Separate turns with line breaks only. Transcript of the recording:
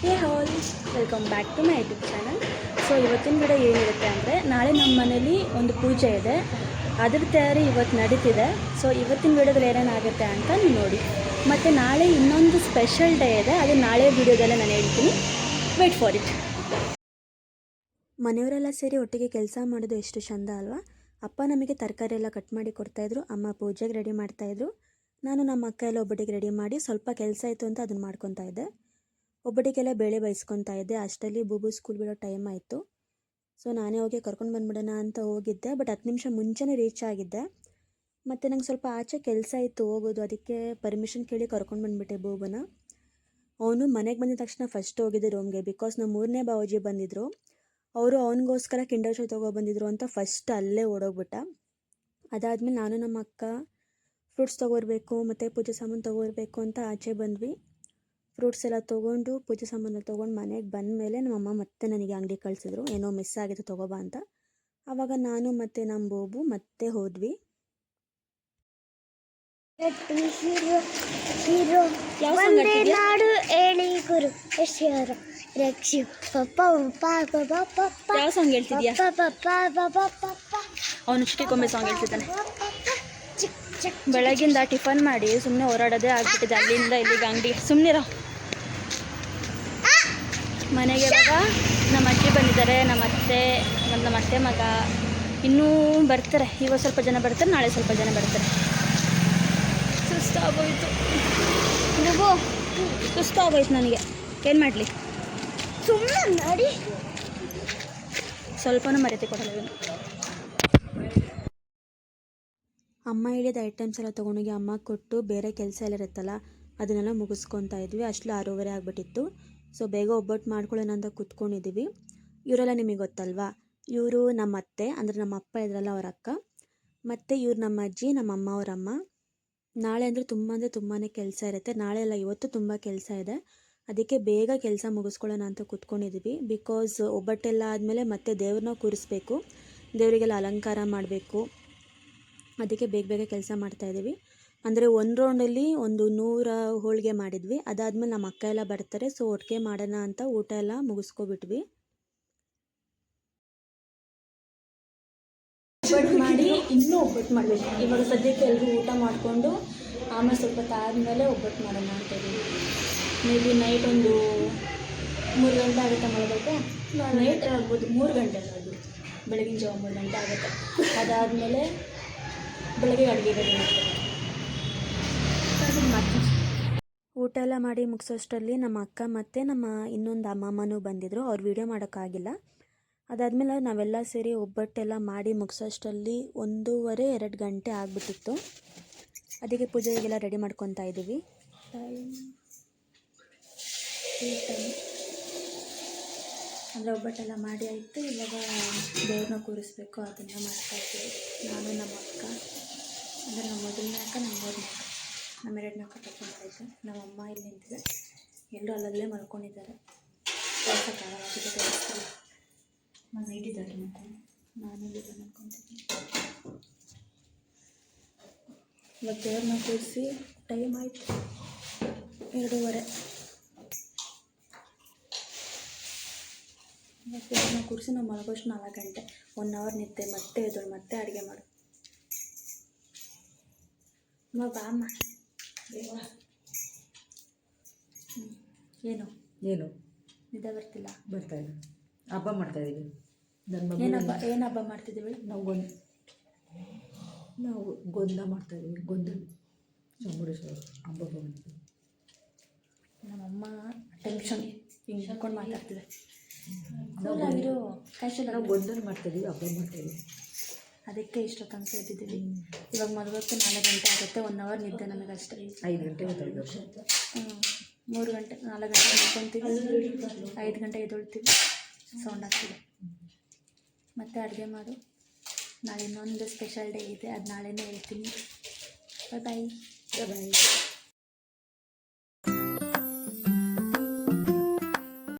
Hey all, welcome back to my YouTube channel. So ಇವತ್ತಿನ video ಏನಿರುತ್ತೆ ಅಂದರೆ, ನಾಳೆ ನಮ್ಮ ಮನೇಲಿ ಒಂದು ಪೂಜೆ ಇದೆ, ಅದ್ರ ತಯಾರಿ ಇವತ್ತು ನಡೀತಿದೆ. ಸೊ ಇವತ್ತಿನ ವಿಡಿಯೋದಲ್ಲಿ ಏನೇನಾಗುತ್ತೆ ಅಂತ ನೀವು ನೋಡಿ. ಮತ್ತು ನಾಳೆ ಇನ್ನೊಂದು ಸ್ಪೆಷಲ್ ಡೇ ಇದೆ, ಅದು ನಾಳೆ ವಿಡಿಯೋದಲ್ಲೇ ನಾನು ಹೇಳ್ತೀನಿ. Wait for it. ಮನೆಯವರೆಲ್ಲ ಸೇರಿ ಒಟ್ಟಿಗೆ ಕೆಲಸ ಮಾಡೋದು ಎಷ್ಟು ಚಂದ ಅಲ್ವಾ. ಅಪ್ಪ ನಮಗೆ ತರಕಾರಿ ಎಲ್ಲ ಕಟ್ ಮಾಡಿ ಕೊಡ್ತಾಯಿದ್ರು, ಅಮ್ಮ ಪೂಜೆಗೆ ರೆಡಿ ಮಾಡ್ತಾಯಿದ್ರು, ನಾನು ನಮ್ಮ ಅಕ್ಕ ಎಲ್ಲ ಒಬ್ಬಟ್ಟಿಗೆ ರೆಡಿ ಮಾಡಿ ಸ್ವಲ್ಪ ಕೆಲಸ ಇತ್ತು ಅಂತ ಅದನ್ನು ಮಾಡ್ಕೊತಾ ಇದ್ದೆ. ಒಬ್ಬಟ್ಟಿಗೆಲ್ಲ ಬೇಳೆ ಬಯಸ್ಕೊತಾ ಇದ್ದೆ. ಅಷ್ಟರಲ್ಲಿ ಬೂಬು ಸ್ಕೂಲ್ ಬಿಡೋ ಟೈಮ್ ಆಯಿತು. ಸೊ ನಾನೇ ಹೋಗಿ ಕರ್ಕೊಂಡು ಬಂದ್ಬಿಡೋಣ ಅಂತ ಹೋಗಿದ್ದೆ, ಬಟ್ 10 ನಿಮಿಷ ಮುಂಚೆನೇ ರೀಚ್ ಆಗಿದ್ದೆ. ಮತ್ತು ನಂಗೆ ಸ್ವಲ್ಪ ಆಚೆ ಕೆಲಸ ಇತ್ತು ಹೋಗೋದು, ಅದಕ್ಕೆ ಪರ್ಮಿಷನ್ ಕೇಳಿ ಕರ್ಕೊಂಡು ಬಂದುಬಿಟ್ಟೆ ಬೂಬನ. ಅವನು ಮನೆಗೆ ಬಂದಿದ ತಕ್ಷಣ ಫಸ್ಟ್ ಹೋಗಿದ್ದೆ ರೂಮ್ಗೆ, ಬಿಕಾಸ್ ನಮ್ಮ 3ನೇ ಬಾವಜಿ ಬಂದಿದ್ದರು. ಅವರು ಅವನಿಗೋಸ್ಕರ ಕಿಂಡರ್ ಜಾಯ್ ತೊಗೊಬಂದಿದ್ರು ಅಂತ ಫಸ್ಟ್ ಅಲ್ಲೇ ಓಡೋಗ್ಬಿಟ್ಟ. ಅದಾದಮೇಲೆ ನಾನು ನಮ್ಮ ಅಕ್ಕ ಫ್ರೂಟ್ಸ್ ತೊಗೊಬರ್ಬೇಕು ಮತ್ತು ಪೂಜೆ ಸಾಮಾನು ತೊಗೊಬರ್ಬೇಕು ಅಂತ ಆಚೆ ಬಂದ್ವಿ. ಫ್ರೂಟ್ಸ್ ಎಲ್ಲ ತೊಗೊಂಡು ಪೂಜೆ ಸಾಮಾನು ತೊಗೊಂಡು ಮನೆಗೆ ಬಂದಮೇಲೆ ನಮ್ಮಮ್ಮ ಮತ್ತೆ ನನಗೆ ಅಂಗಡಿ ಕಳಿಸಿದ್ರು, ಏನೋ ಮಿಸ್ ಆಗಿತ್ತು ತೊಗೊಬಾ ಅಂತ. ಆವಾಗ ನಾನು ಮತ್ತು ನಮ್ಮ ಬೋಬು ಮತ್ತೆ ಹೋದ್ವಿ. ಯಾವ ಸಾಂಗ್ ಹೇಳ್ತಿದ್ಯಾ? ಅವನು ಚಿಟಿಕೊಂಬೆ ಸಾಂಗ್ ಹೇಳ್ತಿದ್ದಾನೆ. ಬೆಳಗಿಂದ ಟಿಫನ್ ಮಾಡಿ ಸುಮ್ಮನೆ ಹೊರಾಡೋದೇ ಆಗ್ಬಿಟ್ಟಿದೆ, ಅಲ್ಲಿಂದ ಇಲ್ಲಿಗೆ ಅಂಗಡಿ. ಸುಮ್ಮನಿರೋ. ಮನೆಗೆ ಇವಾಗ ನಮ್ಮ ಅಜ್ಜಿ ಬಂದಿದ್ದಾರೆ, ನಮ್ಮ ಅತ್ತೆ ಮತ್ತು ನಮ್ಮ ಅತ್ತೆ ಮಗ ಇನ್ನೂ ಬರ್ತಾರೆ. ಇವತ್ತು ಸ್ವಲ್ಪ ಜನ ಬರ್ತಾರೆ, ನಾಳೆ ಸ್ವಲ್ಪ ಜನ ಬರ್ತಾರೆ. ಸುಸ್ತಾಗೋಯ್ತು ಸುಸ್ತಾಗೋಯ್ತು ನನಗೆ, ಏನು ಮಾಡಲಿ. ಸುಮ್ಮನೆ ಮಾಡಿ ಸ್ವಲ್ಪನೂ ಮರ್ಯಾದೆ ಕೊಡಲ್ಲ ಇವನು. ಅಮ್ಮ ಹೇಳಿದ ಐಟಮ್ಸ್ ಎಲ್ಲ ತೊಗೊಂಡೋಗಿ ಅಮ್ಮ ಕೊಟ್ಟು ಬೇರೆ ಕೆಲಸ ಎಲ್ಲ ಇರುತ್ತಲ್ಲ ಅದನ್ನೆಲ್ಲ ಮುಗಿಸ್ಕೊತಾ ಇದ್ವಿ. ಅಷ್ಟಲು 6:30 ಆಗಿಬಿಟ್ಟಿತ್ತು. ಸೊ ಬೇಗ ಒಬ್ಬಟ್ಟು ಮಾಡ್ಕೊಳ್ಳೋಣ ಅಂತ ಕೂತ್ಕೊಂಡಿದ್ದೀವಿ. ಇವರೆಲ್ಲ ನಿಮಗೆ ಗೊತ್ತಲ್ವಾ, ಇವರು ನಮ್ಮ ಅತ್ತೆ, ಅಂದರೆ ನಮ್ಮ ಅಪ್ಪ ಇದ್ರಲ್ಲ ಅವ್ರ ಅಕ್ಕ, ಮತ್ತು ಇವ್ರು ನಮ್ಮ ಅಜ್ಜಿ, ನಮ್ಮ ಅಮ್ಮ ಅವರಮ್ಮ. ನಾಳೆ ಅಂದರೆ ತುಂಬಾ ಕೆಲಸ ಇರುತ್ತೆ. ನಾಳೆ ಎಲ್ಲ ಇವತ್ತು ತುಂಬ ಕೆಲಸ ಇದೆ, ಅದಕ್ಕೆ ಬೇಗ ಕೆಲಸ ಮುಗಿಸ್ಕೊಳ್ಳೋಣ ಅಂತ ಕೂತ್ಕೊಂಡಿದ್ದೀವಿ. ಬಿಕಾಸ್ ಒಬ್ಬಟ್ಟೆಲ್ಲ ಆದಮೇಲೆ ಮತ್ತೆ ದೇವ್ರನ್ನ ಕೂರಿಸ್ಬೇಕು, ದೇವರಿಗೆಲ್ಲ ಅಲಂಕಾರ ಮಾಡಬೇಕು. ಅದಕ್ಕೆ ಬೇಗ ಕೆಲಸ ಮಾಡ್ತಾಯಿದ್ದೀವಿ. ಅಂದರೆ ಒಂದು ರೌಂಡಲ್ಲಿ ಒಂದು 100 ಹೋಳಿಗೆ ಮಾಡಿದ್ವಿ. ಅದಾದಮೇಲೆ ನಮ್ಮ ಅಕ್ಕ ಎಲ್ಲ ಬರ್ತಾರೆ, ಸೊ ಒಟ್ಟಿಗೆ ಮಾಡೋಣ ಅಂತ ಊಟ ಎಲ್ಲ ಮುಗಿಸ್ಕೊಬಿಟ್ವಿ. ಒಬ್ಬಟ್ಟು ಮಾಡಿ ಇನ್ನೂ ಒಬ್ಬಟ್ಟು ಮಾಡಬೇಕು. ಇವಾಗ ಸದ್ಯಕ್ಕೆ ಎಲ್ಲರೂ ಊಟ ಮಾಡಿಕೊಂಡು ಆಮೇಲೆ ಸ್ವಲ್ಪ ಆದಮೇಲೆ ಒಬ್ಬಟ್ಟು ಮಾಡೋಣ ಅಂತಿದ್ದೀವಿ. ಮೇ ಬಿ ನೈಟ್ ಒಂದು 3 ಗಂಟೆ ಆಗುತ್ತೆ ಮಾಡಬೇಕು. ನೈಟ್ ಆಗ್ಬೋದು 3 ಗಂಟೆ ಆಗ್ಬೋದು, ಬೆಳಗಿನ ಜಾವ 3 ಗಂಟೆ ಆಗುತ್ತೆ. ಅದಾದಮೇಲೆ ಬೆಳಗ್ಗೆ ಅಡುಗೆ ರೆಡಿ ಮಾಡ್ತಾರೆ. ಊಟ ಎಲ್ಲ ಮಾಡಿ ಮುಗಿಸೋಷ್ಟರಲ್ಲಿ ನಮ್ಮ ಅಕ್ಕ ಮತ್ತು ನಮ್ಮ ಇನ್ನೊಂದು ಅಮ್ಮಮ್ಮನೂ ಬಂದಿದ್ದರು. ಅವ್ರು ವೀಡಿಯೋ ಮಾಡೋಕ್ಕಾಗಿಲ್ಲ. ಅದಾದಮೇಲೆ ನಾವೆಲ್ಲ ಸೇರಿ ಒಬ್ಬಟ್ಟೆಲ್ಲ ಮಾಡಿ ಮುಗಿಸೋಷ್ಟರಲ್ಲಿ 1:30-2 ಗಂಟೆ ಆಗಿಬಿಟ್ಟಿತ್ತು. ಅದಕ್ಕೆ ಪೂಜೆಗೆಲ್ಲ ರೆಡಿ ಮಾಡ್ಕೊತಾ ಇದ್ದೀವಿ. ಅಂದರೆ ಒಬ್ಬಟ್ಟೆಲ್ಲ ಮಾಡಿ ಆಯಿತು. ಇವಾಗ ದೇವ್ರನ್ನ ಕೂರಿಸ್ಬೇಕು, ಅದನ್ನು ಮಾಡ್ತಾಯಿದ್ದೀವಿ. ನಾನು ನಮ್ಮ ಅಕ್ಕ, ಅಂದರೆ ನಮ್ಮ ಮೊದಲನೇ ಅಕ್ಕ, ನಮ್ಮ 3ನೇ ಅಕ್ಕ, ನಮ್ಮ 2ನೇ ಅಕ್ಕ ಕರ್ಕೊಂಡು ಮಾಡಿದ್ದೆ. ನಮ್ಮ ಅಮ್ಮ ಇಲ್ಲಿ ನಿಂತಿದೆ, ಎಲ್ಲರೂ ಅಲ್ಲಲ್ಲೇ ಮಲ್ಕೊಂಡಿದ್ದಾರೆ. ತೋರಿಸೋಕ್ಕಾಗಲ್ಲ, ತೋರಿಸ್ತಾರೆ. ನಾನು ಇಟ್ಟಿದ್ದಾರೆ ಮತ್ತು ನಾನು ಇಲ್ಲಿ ಮಲ್ಕೊತಿದ್ದೀನಿ. ಇವಾಗ ದೇವ್ರನ್ನ ಕೂರಿಸಿ ಟೈಮ್ ಆಯಿತು 2:30. ಇವಾಗ ದೇವ್ರನ್ನ ಕೂರಿಸಿ ನಾವು ಮಲಗೋಷ್ಟು 4 ಗಂಟೆ. 1 ಅವರ್ ನಿದ್ದೆ, ಮತ್ತೆ ಎದ್ದಳು, ಮತ್ತೆ ಅಡುಗೆ ಮಾಡು. ಬಾಮ್ಮ ಏನು ನಿದ್ದೆ ಬರ್ತಾಯಿಲ್ಲ.
ಹಬ್ಬ ಮಾಡ್ತಾಯಿದ್ದೀವಿ.
ಏನು ಹಬ್ಬ ಮಾಡ್ತಿದ್ದೀವಿ
ನಾವು ಗೊಂದ ಮಾಡ್ತಾಯಿದ್ದೀವಿ. ಗೊಂದ ಚಾಮುಂಡೇಶ್ವರಿ ಹಬ್ಬ ಮಾಡ್ತೀವಿ.
ನಮ್ಮಮ್ಮ ಟೆನ್ಷನ್ ಹಿಂಗೆ ಹೇಳ್ಕೊಂಡು ಮಾತಾಡ್ತಿದೆ. ನಾವು
ಗೊಂದನ ಮಾಡ್ತಾಯಿದ್ದೀವಿ, ಹಬ್ಬ ಮಾಡ್ತಾಯಿದ್ದೀವಿ.
ಅದಕ್ಕೆ ಇಷ್ಟು ತನಕ ಎದ್ದಿದ್ದೀವಿ. ಇವಾಗ ಮಲಗೋಕ್ಕೆ 4 ಗಂಟೆ ಆಗುತ್ತೆ. 1 ಅವರ್ ನಿದ್ದೆ ನಮಗಷ್ಟೇ.
5 ಗಂಟೆ ಗೊತ್ತಾಗಬೇಕು.
3 ಗಂಟೆ 4 ಗಂಟೆ ಮಲ್ಕೊತೀವಿ, 5 ಗಂಟೆ ಎದ್ದೊಳ್ತೀವಿ. ಸೌಂಡ್ ಆಗ್ತಿದೆ. ಮತ್ತು ಅಡುಗೆ ಮಾಡು. ನಾಳೆ ಇನ್ನೊಂದು ಸ್ಪೆಷಲ್ ಡೇ ಇದೆ, ಅದು ನಾಳೆನೇ ಹೇಳ್ತೀನಿ. ಬಾಯ್.